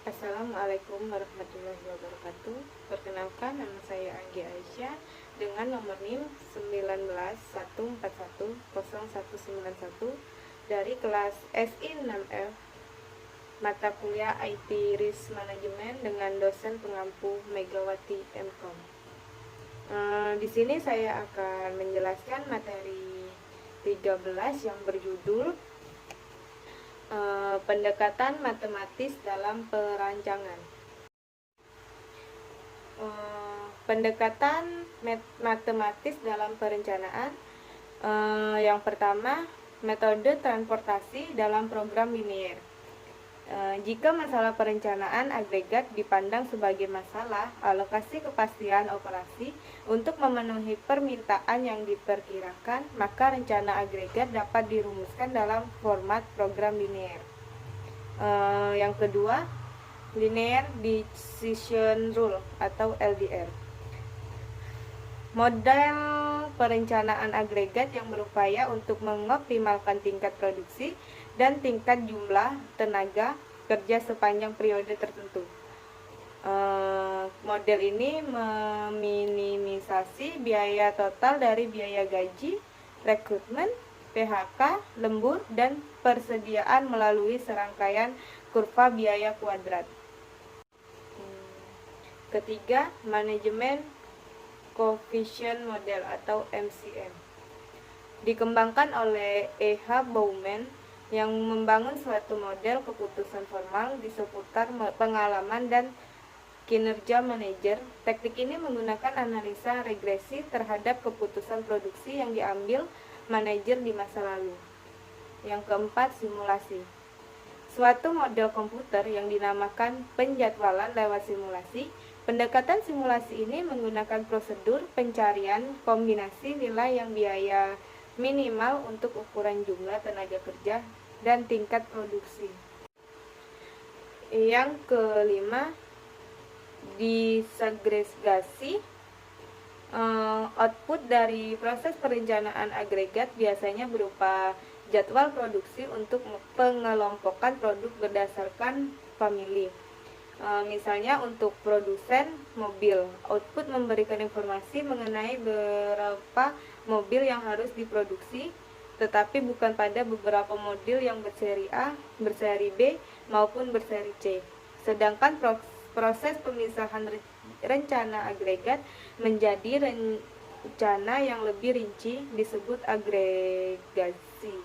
Assalamualaikum warahmatullahi wabarakatuh. Perkenalkan, nama saya Anggi Aisyah dengan nomor NIM 191410410191 dari kelas SI 6F mata kuliah IT Risk Management dengan dosen pengampu Megawati Mkom. Di sini saya akan menjelaskan materi 13 yang berjudul pendekatan matematis dalam perancangan. Pendekatan matematis dalam perencanaan. Yang pertama, metode transportasi dalam program linear. Jika masalah perencanaan agregat dipandang sebagai masalah alokasi kepastian operasi untuk memenuhi permintaan yang diperkirakan, maka rencana agregat dapat dirumuskan dalam format program linear. Yang kedua, Linear Decision Rule atau LDR. Model perencanaan agregat yang berupaya untuk mengoptimalkan tingkat produksi dan tingkat jumlah tenaga kerja sepanjang periode tertentu. Model ini meminimisasi biaya total dari biaya gaji, rekrutmen, PHK, lembur, dan persediaan melalui serangkaian kurva biaya kuadrat. Ketiga, manajemen coefficient model atau MCM. Dikembangkan oleh E.H. Bowman yang membangun suatu model keputusan formal di seputar pengalaman dan kinerja manajer. Teknik ini menggunakan analisa regresi terhadap keputusan produksi yang diambil manajer di masa lalu. Yang keempat, simulasi. Suatu model komputer yang dinamakan penjadwalan lewat simulasi. Pendekatan simulasi ini menggunakan prosedur pencarian kombinasi nilai yang biaya minimal untuk ukuran jumlah tenaga kerja dan tingkat produksi. Yang kelima, disegregasi. Output dari proses perencanaan agregat biasanya berupa jadwal produksi untuk pengelompokan produk berdasarkan famili. Misalnya untuk produsen mobil, output memberikan informasi mengenai berapa mobil yang harus diproduksi, tetapi bukan pada beberapa model yang berseri A, berseri B, maupun berseri C. Sedangkan proses pemisahan rencana agregat menjadi rencana yang lebih rinci disebut agregasi.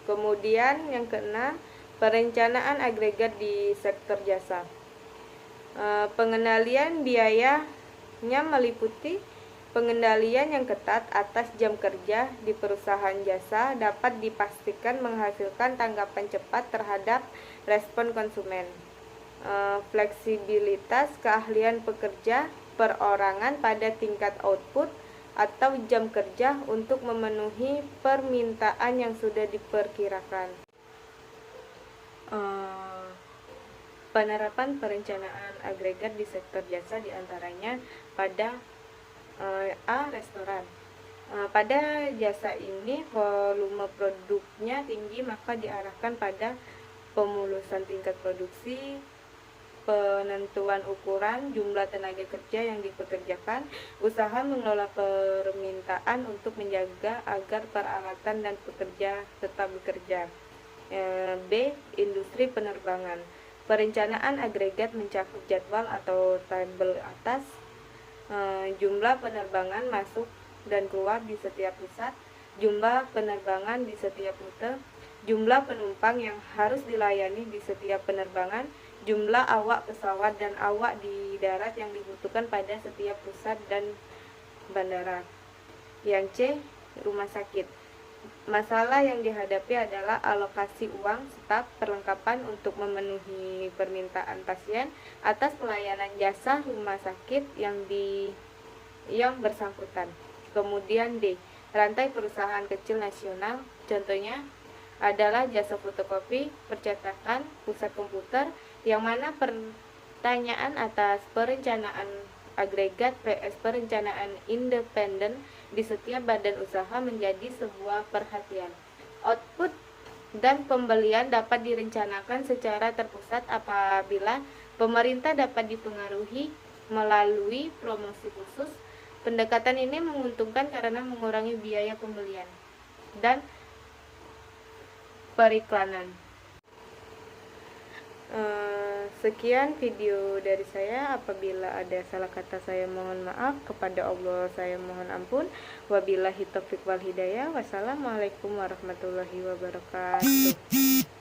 Kemudian yang keenam, perencanaan agregat di sektor jasa. Pengendalian biayanya meliputi pengendalian yang ketat atas jam kerja di perusahaan jasa dapat dipastikan menghasilkan tanggapan cepat terhadap respon konsumen. Fleksibilitas keahlian pekerja perorangan pada tingkat output atau jam kerja untuk memenuhi permintaan yang sudah diperkirakan. Penerapan perencanaan agregat di sektor jasa diantaranya pada A. Restoran. Pada jasa ini volume produknya tinggi, maka diarahkan pada pemulusan tingkat produksi, penentuan ukuran jumlah tenaga kerja yang dipekerjakan, usaha mengelola permintaan untuk menjaga agar peralatan dan pekerja tetap bekerja. B. Industri penerbangan. Perencanaan agregat mencakup jadwal atau tabel atas, jumlah penerbangan masuk dan keluar di setiap pusat, jumlah penerbangan di setiap rute, jumlah penumpang yang harus dilayani di setiap penerbangan, jumlah awak pesawat dan awak di darat yang dibutuhkan pada setiap pusat dan bandara. Yang C. Rumah sakit. Masalah yang dihadapi adalah alokasi uang staf perlengkapan untuk memenuhi permintaan pasien atas pelayanan jasa rumah sakit yang bersangkutan. Kemudian D. Rantai perusahaan kecil nasional. Contohnya adalah jasa fotokopi, percetakan, pusat komputer, yang mana pertanyaan atas perencanaan agregat vs perencanaan independen di setiap badan usaha menjadi sebuah perhatian. Output dan pembelian dapat direncanakan secara terpusat apabila pemerintah dapat dipengaruhi melalui promosi khusus. Pendekatan ini menguntungkan karena mengurangi biaya pembelian dan periklanan. Sekian video dari saya. Apabila ada salah kata saya mohon maaf, kepada Allah saya mohon ampun. Wabillahi taufiq wal hidayah. Wassalamualaikum warahmatullahi wabarakatuh.